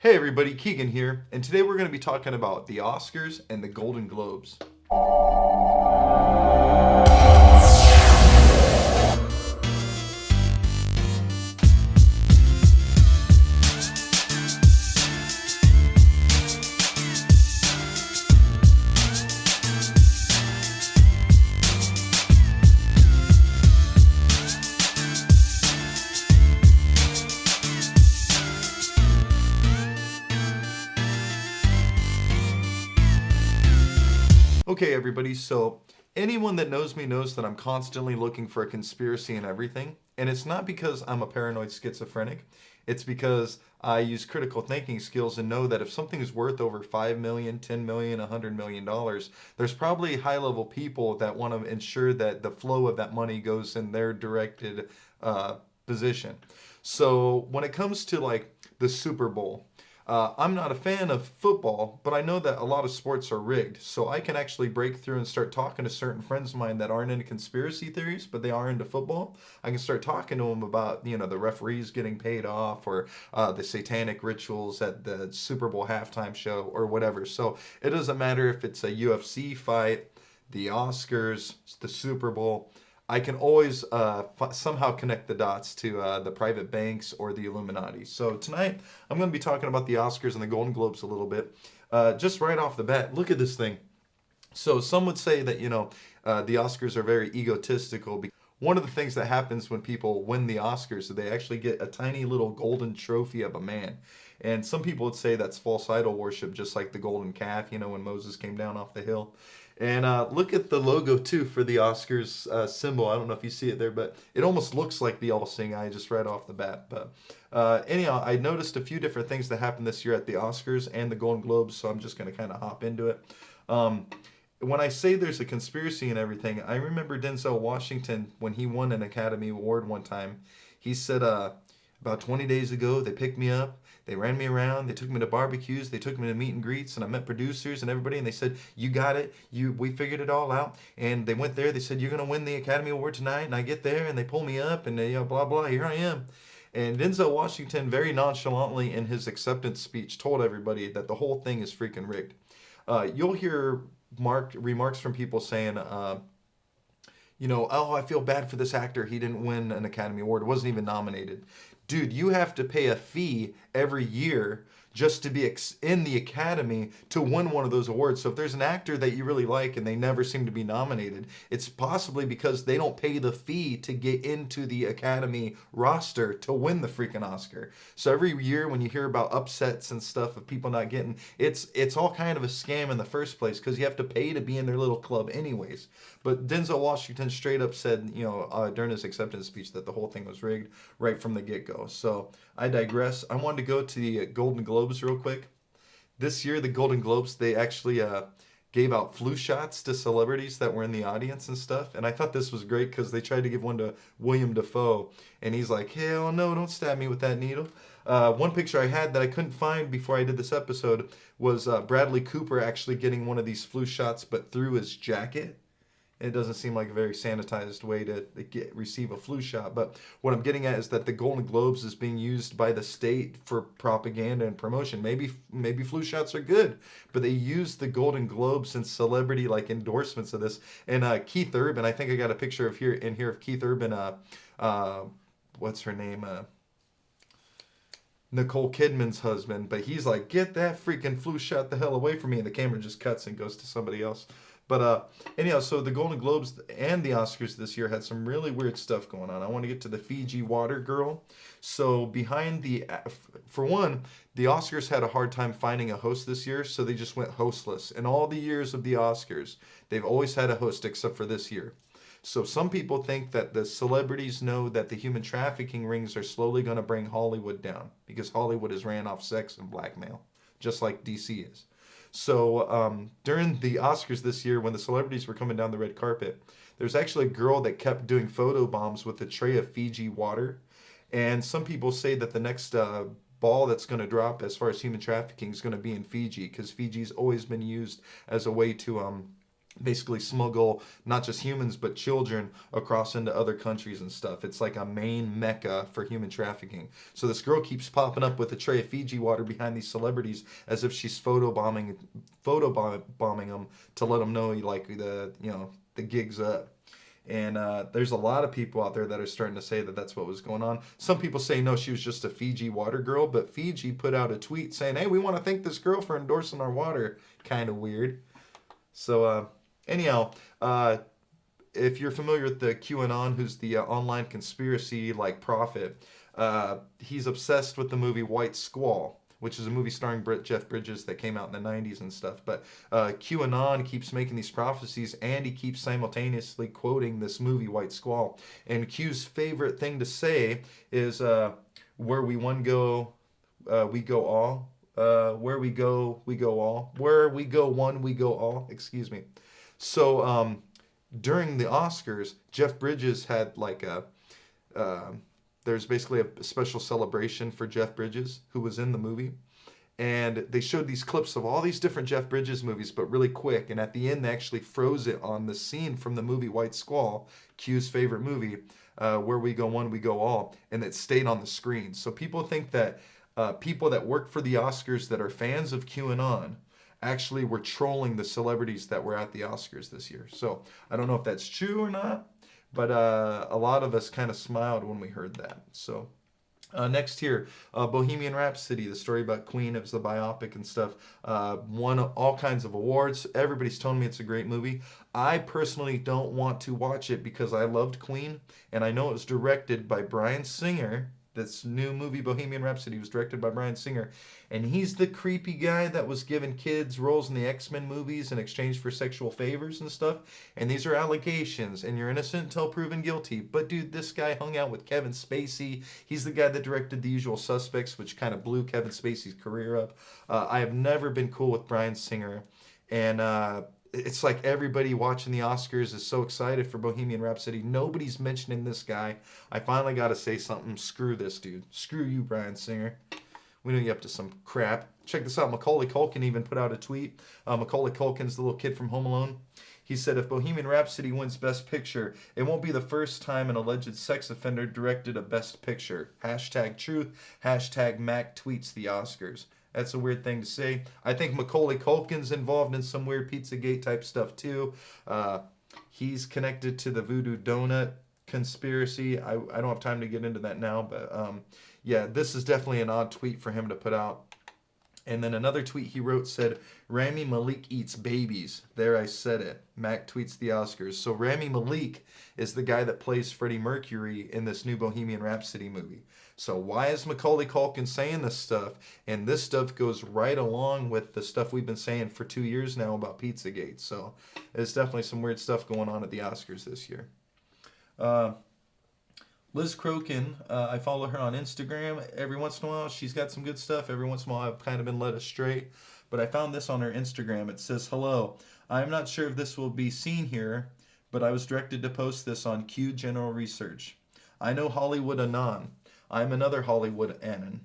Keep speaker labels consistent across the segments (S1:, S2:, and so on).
S1: Hey everybody, Keegan here, and today we're going to be talking about the Oscars and the Golden Globes. Okay, everybody, so anyone that knows me knows that I'm constantly looking for a conspiracy in everything, and it's not because I'm a paranoid schizophrenic. It's because I use critical thinking skills and know that if something is worth over 5 million, 10 million, $100 million, there's probably high level people that want to ensure that the flow of that money goes in their directed uh, position. So when it comes to like the Super Bowl, I'm not a fan of football, but I know that a lot of sports are rigged. So I can actually break through and start talking to certain friends of mine that aren't into conspiracy theories, but they are into football. I can start talking to them about, the referees getting paid off or the satanic rituals at the Super Bowl halftime show or whatever. So it doesn't matter if it's a UFC fight, the Oscars, the Super Bowl. I can always somehow connect the dots to the private banks or the Illuminati. So tonight, I'm going to be talking about the Oscars and the Golden Globes a little bit. Just right off the bat, look at this thing. So some would say that, the Oscars are very egotistical. One of the things that happens when people win the Oscars is they actually get a tiny little golden trophy of a man. And some people would say that's false idol worship, just like the golden calf, when Moses came down off the hill. And look at the logo too for the Oscars symbol. I don't know if you see it there, but it almost looks like the all-seeing eye just right off the bat. But anyhow, I noticed a few different things that happened this year at the Oscars and the Golden Globes, so I'm just going to kind of hop into it. Um, when I say there's a conspiracy and everything, I remember Denzel Washington when he won an Academy Award one time. He said, about 20 days ago, they picked me up. They ran me around. They took me to barbecues. They took me to meet and greets, and I met producers and everybody. And they said, "You got it. We figured it all out." And they went there. They said, "You're gonna win the Academy Award tonight." And I get there, and they pull me up, and they, blah blah. Here I am. And Denzel Washington, very nonchalantly in his acceptance speech, told everybody that the whole thing is freaking rigged. You'll hear remarks from people saying, "Oh, I feel bad for this actor. He didn't win an Academy Award. Wasn't even nominated." Dude, you have to pay a fee every year just to be in the Academy to win one of those awards. So if there's an actor that you really like and they never seem to be nominated, it's possibly because they don't pay the fee to get into the Academy roster to win the freaking Oscar. So every year when you hear about upsets and stuff of people not getting, it's all kind of a scam in the first place because you have to pay to be in their little club anyways. But Denzel Washington straight up said, during his acceptance speech that the whole thing was rigged right from the get-go. So I digress. I wanted to go to the Golden Globes real quick. This year, the Golden Globes, they actually gave out flu shots to celebrities that were in the audience and stuff. And I thought this was great because they tried to give one to William Dafoe. And he's like, "Hell no, don't stab me with that needle." One picture I had that I couldn't find before I did this episode was Bradley Cooper actually getting one of these flu shots, but through his jacket. It doesn't seem like a very sanitized way to receive a flu shot. But what I'm getting at is that the Golden Globes is being used by the state for propaganda and promotion. Maybe flu shots are good, but they use the Golden Globes and celebrity like endorsements of this. And Keith Urban, I think I got a picture of here of Keith Urban. What's her name? Nicole Kidman's husband, but he's like, "Get that freaking flu shot the hell away from me," and the camera just cuts and goes to somebody else. But anyhow, so the Golden Globes and the Oscars this year had some really weird stuff going on. I want to get to the Fiji water girl. So for one, the Oscars had a hard time finding a host this year, so they just went hostless. In all the years of the Oscars, they've always had a host except for this year. So some people think that the celebrities know that the human trafficking rings are slowly going to bring Hollywood down because Hollywood is ran off sex and blackmail, just like DC is. So during the Oscars this year, when the celebrities were coming down the red carpet, there's actually a girl that kept doing photo bombs with a tray of Fiji water. And some people say that the next ball that's going to drop as far as human trafficking is going to be in Fiji because Fiji's always been used as a way to basically smuggle not just humans but children across into other countries and stuff. It's like a main mecca for human trafficking. So this girl keeps popping up with a tray of Fiji water behind these celebrities as if she's photo bombing them to let them know like the gig's up. And there's a lot of people out there that are starting to say that that's what was going on. Some people say no, she was just a Fiji water girl, but Fiji put out a tweet saying, "Hey, we want to thank this girl for endorsing our water." Kind of weird. So anyhow, if you're familiar with the QAnon, who's the online conspiracy like prophet, he's obsessed with the movie White Squall, which is a movie starring Jeff Bridges that came out in the 90s and stuff. But QAnon keeps making these prophecies, and he keeps simultaneously quoting this movie White Squall. And Q's favorite thing to say is, "Where we one go, we go all. Where we go, we go all. Where we go one, we go all." Excuse me. So during the Oscars, Jeff Bridges had like there's basically a special celebration for Jeff Bridges, who was in the movie. And they showed these clips of all these different Jeff Bridges movies, but really quick. And at the end, they actually froze it on the scene from the movie White Squall, Q's favorite movie, "Where we go one, we go all." And it stayed on the screen. So people think that people that work for the Oscars that are fans of QAnon actually were trolling the celebrities that were at the Oscars this year. So I don't know if that's true or not, but a lot of us kind of smiled when we heard that. So next here, Bohemian Rhapsody, the story about Queen. It was the biopic and stuff. Won all kinds of awards. Everybody's telling me it's a great movie. I personally don't want to watch it because I loved Queen, and I know it was directed by Bryan Singer. This new movie, Bohemian Rhapsody, was directed by Bryan Singer. And he's the creepy guy that was giving kids roles in the X-Men movies in exchange for sexual favors and stuff. And these are allegations, and you're innocent until proven guilty. But dude, this guy hung out with Kevin Spacey. He's the guy that directed The Usual Suspects, which kind of blew Kevin Spacey's career up. I have never been cool with Bryan Singer. And it's like everybody watching the Oscars is so excited for Bohemian Rhapsody. Nobody's mentioning this guy. I finally got to say something. Screw this dude. Screw you, Bryan Singer. We know you're up to some crap. Check this out. Macaulay Culkin even put out a tweet. Macaulay Culkin's the little kid from Home Alone. He said, "If Bohemian Rhapsody wins Best Picture, it won't be the first time an alleged sex offender directed a Best Picture. Hashtag truth. Hashtag Mac tweets the Oscars." That's a weird thing to say. I think Macaulay Culkin's involved in some weird Pizzagate type stuff too. He's connected to the Voodoo Donut conspiracy. I don't have time to get into that now, but yeah, this is definitely an odd tweet for him to put out. And then another tweet he wrote said, "Rami Malek eats babies." There, I said it. Mac tweets the Oscars. So Rami Malek is the guy that plays Freddie Mercury in this new Bohemian Rhapsody movie. So why is Macaulay Culkin saying this stuff? And this stuff goes right along with the stuff we've been saying for 2 years now about Pizzagate. So there's definitely some weird stuff going on at the Oscars this year. Liz Crokin, I follow her on Instagram. Every once in a while, she's got some good stuff. Every once in a while, I've kind of been led astray. But I found this on her Instagram. It says, "Hello, I'm not sure if this will be seen here, but I was directed to post this on Q General Research. I know Hollywood Anon. I'm another Hollywood Anon.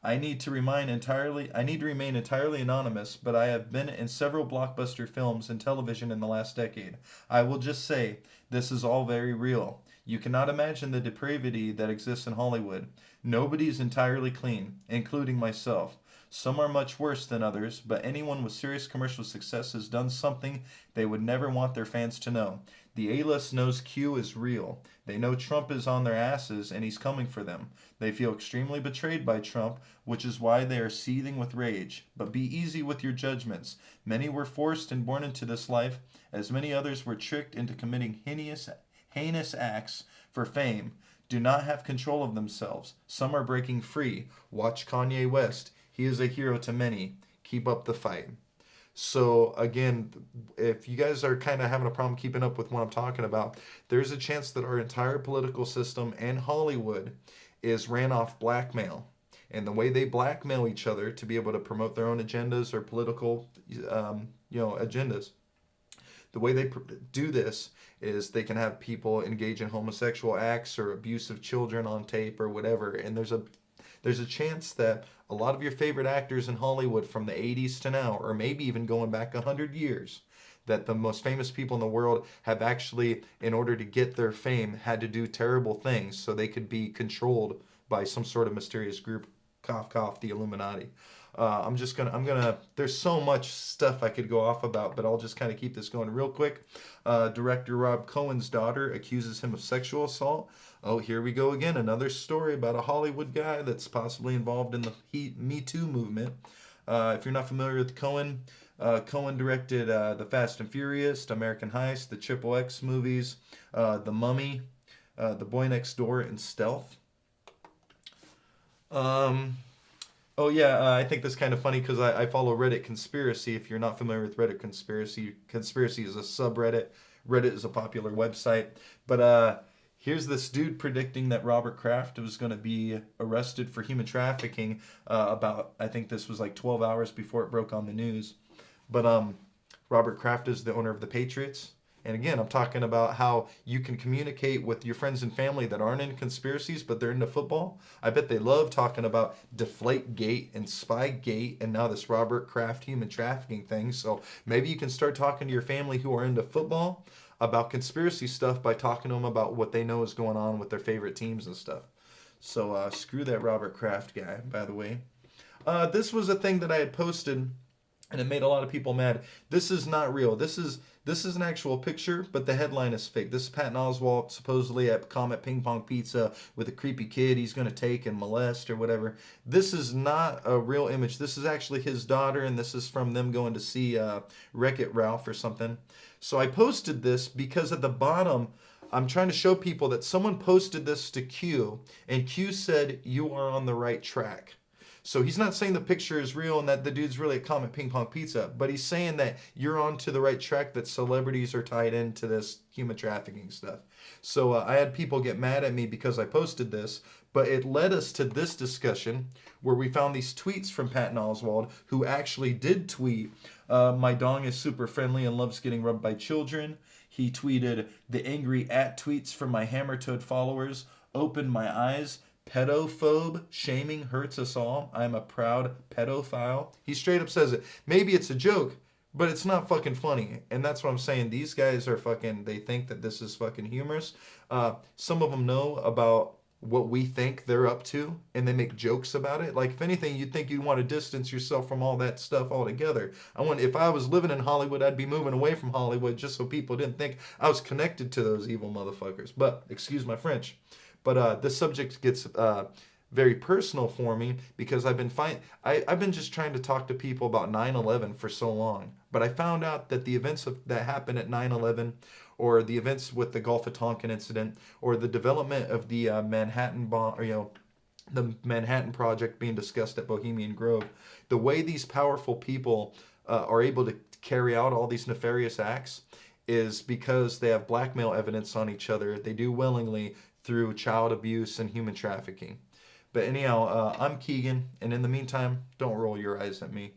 S1: I need to remain entirely anonymous, but I have been in several blockbuster films and television in the last decade. I will just say, this is all very real. You cannot imagine the depravity that exists in Hollywood. Nobody is entirely clean, including myself. Some are much worse than others, but anyone with serious commercial success has done something they would never want their fans to know. The A-list knows Q is real. They know Trump is on their asses and he's coming for them. They feel extremely betrayed by Trump, which is why they are seething with rage. But be easy with your judgments. Many were forced and born into this life, as many others were tricked into committing heinous acts for fame, do not have control of themselves. Some are breaking free. Watch Kanye West. He is a hero to many. Keep up the fight." So again, if you guys are kind of having a problem keeping up with what I'm talking about, there's a chance that our entire political system and Hollywood is ran off blackmail. And the way they blackmail each other to be able to promote their own agendas or political, agendas, the way they do this is they can have people engage in homosexual acts or abuse of children on tape or whatever. And there's a chance that a lot of your favorite actors in Hollywood from the 80s to now, or maybe even going back 100 years, that the most famous people in the world have actually, in order to get their fame, had to do terrible things so they could be controlled by some sort of mysterious group. Cough, cough, the Illuminati. There's so much stuff I could go off about, but I'll just kind of keep this going real quick. Director Rob Cohen's daughter accuses him of sexual assault. Oh, here we go again. Another story about a Hollywood guy that's possibly involved in the Me Too movement. If you're not familiar with Cohen, Cohen directed The Fast and Furious, American Heist, the Triple X movies, The Mummy, The Boy Next Door, and Stealth. Oh yeah, I think that's kind of funny because I follow Reddit Conspiracy. If you're not familiar with Reddit Conspiracy, Conspiracy is a subreddit. Reddit is a popular website. But here's this dude predicting that Robert Kraft was going to be arrested for human trafficking about, I think this was like 12 hours before it broke on the news. But Robert Kraft is the owner of the Patriots. And again, I'm talking about how you can communicate with your friends and family that aren't in conspiracies, but they're into football. I bet they love talking about Deflategate and Spygate and now this Robert Kraft human trafficking thing. So maybe you can start talking to your family who are into football about conspiracy stuff by talking to them about what they know is going on with their favorite teams and stuff. So screw that Robert Kraft guy, by the way. This was a thing that I had posted, and it made a lot of people mad. This is not real. This is an actual picture, but the headline is fake. This is Patton Oswalt supposedly at Comet Ping Pong Pizza with a creepy kid he's going to take and molest or whatever. This is not a real image. This is actually his daughter, and this is from them going to see Wreck-It Ralph or something. So I posted this because at the bottom, I'm trying to show people that someone posted this to Q, and Q said, "You are on the right track." So he's not saying the picture is real and that the dude's really at Comet Ping Pong Pizza, but he's saying that you're on to the right track, that celebrities are tied into this human trafficking stuff. So I had people get mad at me because I posted this, but it led us to this discussion where we found these tweets from Patton Oswalt, who actually did tweet, "My dong is super friendly and loves getting rubbed by children." He tweeted, "The angry at tweets from my Hammertoad followers opened my eyes. Pedophobe shaming hurts us all. I'm a proud pedophile." He straight up says it. Maybe it's a joke, but it's not fucking funny. And that's what I'm saying. These guys are fucking, they think that this is fucking humorous. Some of them know about what we think they're up to, and they make jokes about it. Like, if anything, you'd think you'd want to distance yourself from all that stuff altogether. If I was living in Hollywood, I'd be moving away from Hollywood just so people didn't think I was connected to those evil motherfuckers. But, excuse my French. But this subject gets very personal for me because I've been just trying to talk to people about 9/11 for so long. But I found out that the events that happened at 9/11, or the events with the Gulf of Tonkin incident, or the development of the Manhattan bomb, or the Manhattan Project being discussed at Bohemian Grove, the way these powerful people are able to carry out all these nefarious acts is because they have blackmail evidence on each other. They do willingly through child abuse and human trafficking. But anyhow, I'm Keegan, and in the meantime, don't roll your eyes at me.